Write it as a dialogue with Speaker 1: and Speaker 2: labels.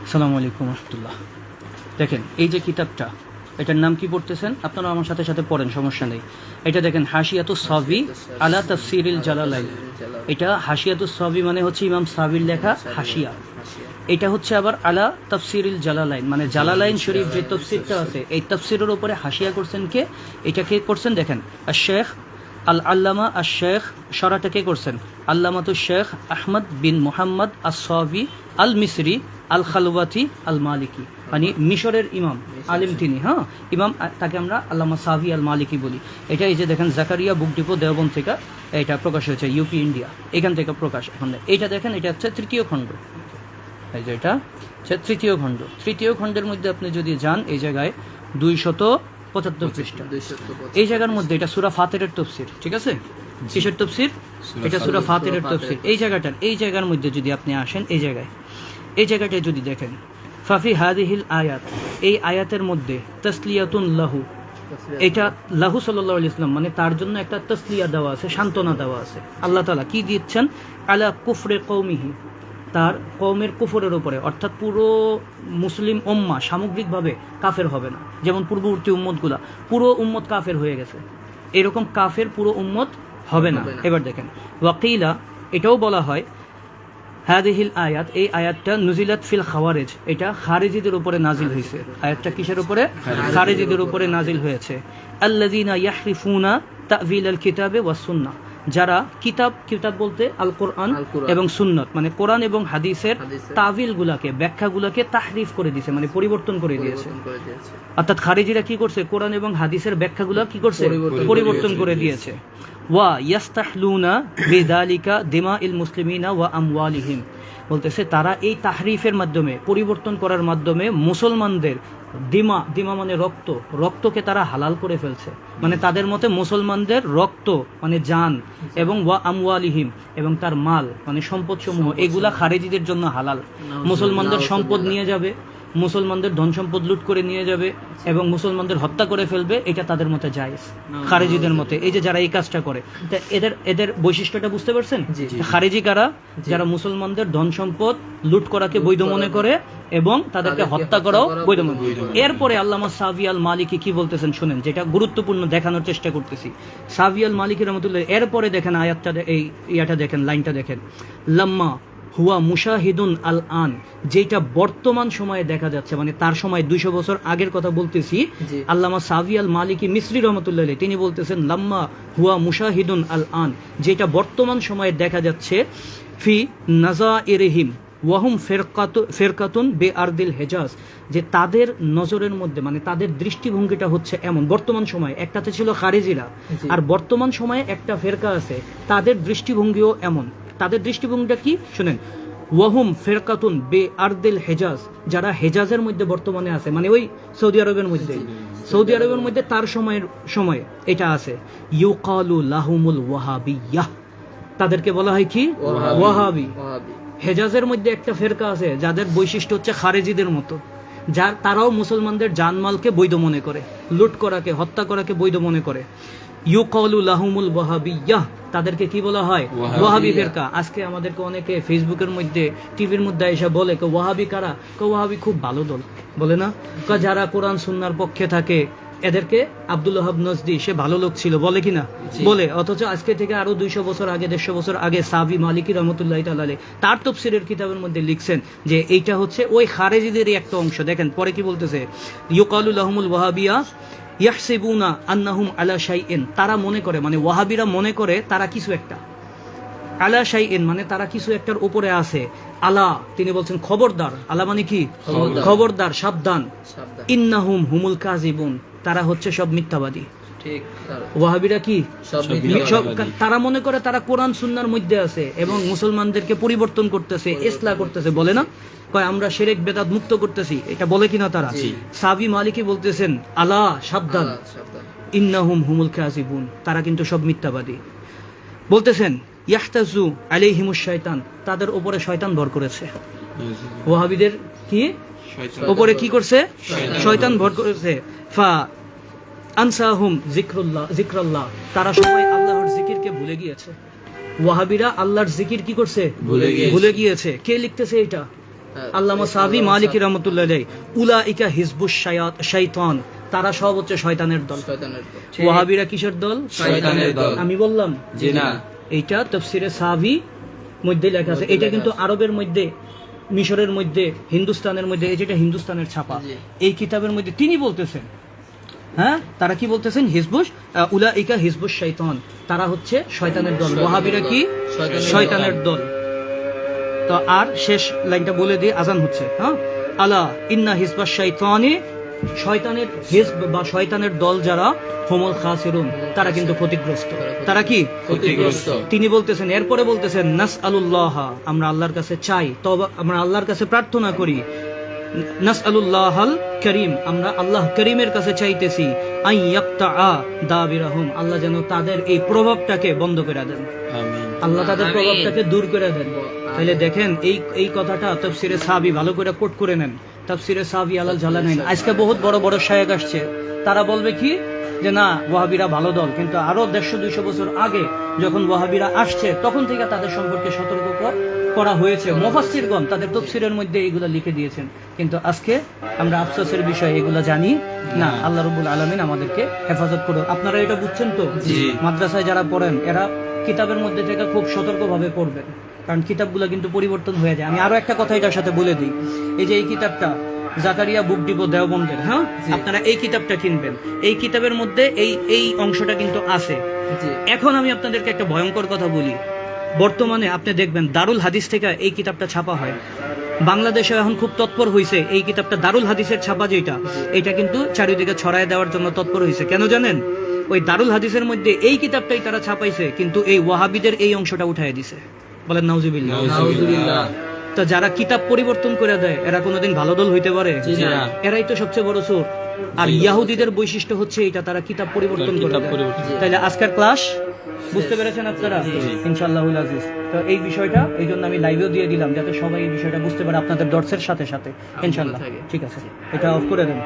Speaker 1: আসসালামু আলাইকুম রহমতুল্লাহ। দেখেন এই যে কিতাবটা, এটার নাম কি পড়তেছেন আপনারা? আমার সাথে সাথে পড়েন, সমস্যা নেই। এটা দেখেন হাশিয়াতুস সাবি আলা তাফসিরিল জালালাইন। এটা হাশিয়াতুস সাবি মানে হচ্ছে ইমাম সাবির লেখা হাশিয়া। এটা হচ্ছে আবার আলা তাফসিরিল জালালাইন, মানে জালালাইন শরীফ যে তাফসিরটা আছে এই তাফসিরের উপরে হাশিয়া করছেন কে? এটা কে করছেন? দেখেন আর শেখ আল আল্লামা আর শেখ সরাটা কে করছেন? আল্লামাতুল শেখ আহমদ বিন মোহাম্মদ আস-সাবি আল মিসরি আল খালওয়াতি আল মালিকি, মানে মিশরের ইমাম আলিম তিনি। হ্যাঁ, ইমাম, তাকে আমরা আল্লামা সাবি আল মালিকি বলি। এটা এই যে দেখেন জাকারিয়া বুক ডিপো দেওবন্দ থেকে এটা প্রকাশ হয়েছে, ইউপি ইন্ডিয়া, এখান থেকে প্রকাশ। এখন এইটা দেখেন, এটা হচ্ছে তৃতীয় খণ্ড। এই যে এটা হচ্ছে তৃতীয় খণ্ড। তৃতীয় খণ্ডের মধ্যে আপনি যদি যান, এই জায়গায় 275 পৃষ্ঠা। এই জায়গার মধ্যে এটা সূরা ফাতিরের তাফসীর, ঠিক আছে? কিসের তাফসীর? এটা সূরা ফাতিরের তাফসীর। এই জায়গার মধ্যে যদি আপনি আসেন, এই জায়গাটায় যদি দেখেন, ফাফি হাদিহিল আয়াত, এই আয়াতের মধ্যে তাসলিয়াতুন লাহু, এটা লাহু সাল্লাল্লাহু আলাইহি ওয়াসাল্লাম মানে তার জন্য একটা তাসলিয়া দেওয়া আছে, সান্ত্বনা দেওয়া আছে। আল্লাহ তাআলা কি দিচ্ছেন? আলা কুফরে কওমিহি, তার কওমের কুফরের উপরে, অর্থাৎ পুরো মুসলিম উম্মাহ সামগ্রিকভাবে কাফের হবে না। যেমন পূর্ববর্তী উম্মতগুলা পুরো উম্মত কাফের হয়ে গেছে, এরকম কাফের পুরো উম্মত হবে না। এবার দেখেন ওয়াকিলা, এটাও বলা হয় হাদিহিল আয়াত, এই আয়াতটা নুজিলাত ফিল খাওয়ারেজ, এটা খারিজিদের উপরে নাজিল হয়েছে। আয়াতটা কিসের উপরে? খারিজিদের উপরে নাজিল হয়েছে। আল্লাযীনা ইয়াহরিফুনা তা'ভিল আল কিতাবে ওয়াস সুন্নাহ, যারা কিতাব বলতে আল কোরআন এবং সুন্নত, মানে কোরআন এবং হাদিসের তাভিলগুলাকে, ব্যাখ্যাগুলাকে তাহরিফ করে দিয়েছে, মানে পরিবর্তন করে দিয়েছে। অর্থাৎ খারিজিরা কি করছে? কোরআন এবং হাদিসের ব্যাখ্যাগুলা কি করছে? পরিবর্তন করে দিয়েছে। ওয়া ইয়াস্তাহলুনা বিযালিকা দিমাইল মুসলিমিনা ওয়া আমওয়ালিহিম, বলতেছে তারা এই তাহরিফের মাধ্যমে, পরিবর্তন করার মাধ্যমে মুসলমানদের দিমা মানে রক্তকে তারা হালাল করে ফেলছে। মানে তাদের মতে মুসলমানদের রক্ত মানে জান, এবং ওয়া আমওয়ালিহিম, এবং তার মাল মানে সম্পদ সমূহ, এগুলা খারিজিদের জন্য হালাল। মুসলমানদের সম্পদ নিয়ে যাবে, মুসলমানদের ধন সম্পদ লুট করে নিয়ে যাবে এবং মুসলমানদের হত্যা করে ফেলবে, এটা তাদের মতে জায়েজ, খারিজিদের মতে। এই যে যারা এই কাজটা করে, তা এদের বৈশিষ্ট্যটা বুঝতে পারছেন? খারিজি কারা? যারা মুসলমানদের ধন সম্পদ লুট করাকে বৈধ মনে করে এবং তাদেরকে হত্যা করাও বৈধ মনে করে। এরপরে আল্লামা সাবি আল মালিকি কি বলতেছেন শুনেন, যেটা গুরুত্বপূর্ণ দেখানোর চেষ্টা করতেছি। সাবি আল মালিকি রহমতুল্লাহ এরপরে দেখেন আয়াতটা, এই ইয়াটা দেখেন, লাইনটা দেখেন, লাম্মা হুয়া মুশাহিদুন আল আন, যেটা বর্তমান সময়ে দেখা যাচ্ছে, মানে তার সময় 200 বছর আগের কথা বলতেছি। আল্লামা সাবি আল মালিকি মিসরি রহমতুল্লাহ তিনি বলতেছেন লাম্মা হুয়া মুশাহিদুন আল আন, যেটা বর্তমান সময়ে দেখা যাচ্ছে, ফি নাজাইরিহিম ওয়াহুম ফেরকাতুন বে আরদিল হেজাজ, যে তাদের নজরের মধ্যে, মানে তাদের দৃষ্টিভঙ্গিটা হচ্ছে এমন। বর্তমান সময়ে একটাতে ছিল খারিজিরা, আর বর্তমান সময়ে একটা ফেরকা আছে, তাদের দৃষ্টিভঙ্গিও এমন। তাদের দৃষ্টিভঙ্গিটা কি শুনেন, ওয়াহুম ফেরকাতুন বে আরদিল হেজাজ, যারা হেজাজের মধ্যে বর্তমানে আছে, মানে ওই সৌদি আরবের মধ্যে তার সময়ে এটা আছে। ইউকালু লাহুমুল ওয়াহাবিয়াহ, তাদেরকে বলা হয় কি? ওয়াহাবি। হেজাজের মধ্যে একটা ফেরকা আছে যাদের বৈশিষ্ট্য হচ্ছে খারেজিদের মতো, যার তারাও মুসলমানদের জানমালকে বৈধ মনে করে, লুট করাকে, হত্যা করাকে বৈধ মনে করে। ইউকালু লাহুমুল ওয়াহাবিয়াহ, তাদেরকে কি বলা হয়? ওয়াহাবি ফেরকা। আজকে আমাদেরকে অনেকে ফেসবুকের মধ্যে, টিভির মধ্যে এসে বলে ওয়াহাবি কারা? ওয়াহাবি খুব ভালো দল, বলে না? যারা কোরআন সুন্নাহর পক্ষে থাকে, এদেরকে আব্দুল ওয়াহাব নজদি সে ভালো লোক ছিল, বলে কিনা? বলে। অথচ আজকে থেকে আরো 200 বছর আগে, 150 বছর আগে সাবি মালিকি রহমতুল্লাহ তাআলা তার তাফসীরের কিতাবের মধ্যে লিখছেন যে এইটা হচ্ছে ওই খারেজিদেরই একটা অংশ। দেখেন পরে কি বলতেছে, ইউকালু লাহুমুল ওয়াহাবিয়া ইয়াহসিবুনা আন্নাহুম আলা শাইইন, তারা মনে করে, মানে ওয়াহাবিরা মনে করে তারা কিছু একটা, আলা শাইইন মানে তারা কিছু একটার উপরে আছে। আলা, তিনি বলছেন খবরদার, আলা মানে কি? খবরদার, সাবধান। ইন্নাহুম হুমুল কাযিবুন, তারা হচ্ছে সব মিথ্যাবাদী। ঠিক, ওয়াহাবিরা কি? তারা মনে করে তারা কোরআন সুন্নাহর মধ্যে আছে এবং মুসলমানদেরকে পরিবর্তন করতেছে, ইসলাহ করতেছে, বলে না? কয় আমরা শিরক বেদাত মুক্ত করতেছি, এটা বলে কিনা তারা? সাবি মালিকি বলতেছেন আলা, সাবধান, ইন্নাহুম হুমুল কাযিবুন, তারা কিন্তু সব মিথ্যাবাদী। বলতেছেন ইয়াহতাজু আলাইহিমুশ শাইতান, তাদের উপরে শয়তান ভর করেছে। ওয়াহাবিদের কি উপরে কি করছে? শয়তান ভর করেছে। ফা আনসাহুম যিকরাল্লাহ, তারা সবাই আল্লাহর জিকিরকে ভুলে গিয়েছে। ওয়াহাবিরা আল্লাহর জিকির কি করছে? ভুলে গিয়েছে। কে লিখতেছে এটা? আল্লামা সাবি মালিকি রহমতুল্লাহ আলাইহি, উলাইকা হিজবুশ শাইতান, তারা সব হচ্ছে শয়তানের দল। ওয়াহাবিরা কিসের দল?
Speaker 2: শয়তানের দল।
Speaker 1: আমি বললাম
Speaker 2: জি না,
Speaker 1: এইটা তাফসিরে সাবি মধ্যে লেখা আছে। এটা কিন্তু আরবের মধ্যে, মিশরের মধ্যে, হিন্দুস্তানের মধ্যে, এই যেটা হিন্দুস্তানের ছাপা, এই কিতাবের মধ্যে তিনি বলতেছেন, হ্যাঁ তারা কি বলতেছেন? হিজবুশ উলাইকা হিজবুশ শাইতান, তারা হচ্ছে শয়তানের দল। ওয়াহাবিরা কি? শয়তানের দল। তো আর শেষ লাইনটা বলে দিয়ে আজান হচ্ছে। হ্যাঁ, আলা ইন্না হিজবাশ শাইতানি, শয়তানের হিজব বা শয়তানের দল যারা, হুমুল খাসিরুন, তারা কিন্তু ক্ষতিগ্রস্ত। তারা কি?
Speaker 2: ক্ষতিগ্রস্ত।
Speaker 1: তিনি বলতেছেন, এরপরে বলতেছেন নাসআলুল্লাহ, আমরা আল্লাহর কাছে চাই, তওবা, আমরা আল্লাহর কাছে প্রার্থনা করি, নাসআলুল্লাহাল করিম, আমরা আল্লাহ করিমের কাছে চাইতেছি, আই ইয়াকতাআ দাবিরাহুম, আল্লাহ যেন তাদের এই প্রভাবটাকে বন্ধ করে দেন,
Speaker 2: আমিন।
Speaker 1: আল্লাহ তাদের প্রভাবটাকে দূর করে দেন। তাহলে দেখেন এই কথাটা তাফসিরে সাবি ভালো করে কোট করে নেন, তাফসিরে সাবি আলাল জালালাইন। আজকে বহুত বড় বড় শায়েখ আসছে, তারা বলবে কি যে না ওয়াহাবিরা ভালো দল, কিন্তু আরো 150-200 বছর আগে যখন ওয়াহাবিরা আসছে তখন থেকে তাদের সম্পর্কে সতর্ক করা হয়েছে। মুফাসসিরগণ তাদের তাফসিরের মধ্যে এগুলা লিখে দিয়েছেন, কিন্তু আজকে আমরা আফসোসের বিষয় এগুলা জানি না। আল্লাহ রাব্বুল আলামিন আমাদেরকে হেফাজত করুন। আপনারা এটা বুঝছেন তো? মাদ্রাসায় যারা পড়েন এরা কিতাবের মধ্যে থেকে খুব সতর্কভাবে পড়বেন, কারণ কিতাবগুলো কিন্তু পরিবর্তন হয়ে যায়। আমি আরো একটা কথা এটার সাথে বলে দিই, এই যে এই কিতাবটা জাকারিয়া বুক ডিপো দেওবন্দের, হ্যাঁ আপনারা এই কিতাবটা কিনবেন, এই কিতাবের মধ্যে এই অংশটা কিন্তু আছে। এখন আমি আপনাদেরকে একটা ভয়ঙ্কর কথা বলি, বর্তমানে আপনি দেখবেন দারুল হাদিস থেকে এই কিতাবটা ছাপা হয়। বাংলাদেশে এখন খুব তৎপর হয়েছে এই কিতাবটা, দারুল হাদিসের ছাপা যেটা, এটা কিন্তু চারিদিকে ছড়ায় দেওয়ার জন্য তৎপর হয়েছে। কেন জানেন? ওই দারুল হাদিসের মধ্যে এই কিতাবটাই তারা ছাপাইছে, কিন্তু এই ওয়াহাবিদের এই অংশটা উঠায় দিছে। বলেন নাউজুবিল্লাহ।
Speaker 2: নাউজুবিল্লাহ।
Speaker 1: তো যারা কিতাব পরিবর্তন করে দেয় এরা কোনোদিন ভালো দল হইতে পারে? এরাই তো সবচেয়ে বড় চোর। আর ইয়াহুদিদের বৈশিষ্ট্য হচ্ছে এটা, তারা কিতাব পরিবর্তন করে দেয়। তাহলে আজকের ক্লাস বুঝতে পেরেছেন আপনারা ইনশাআল্লাহুল আজিজ। তো এই বিষয়টা এই জন্য আমি লাইভেও দিয়ে দিলাম, যাতে সবাই এই বিষয়টা বুঝতে পারে আপনাদের দর্শের সাথে সাথে ইনশাআল্লাহ। ঠিক আছে, এটা অফ করে দেন।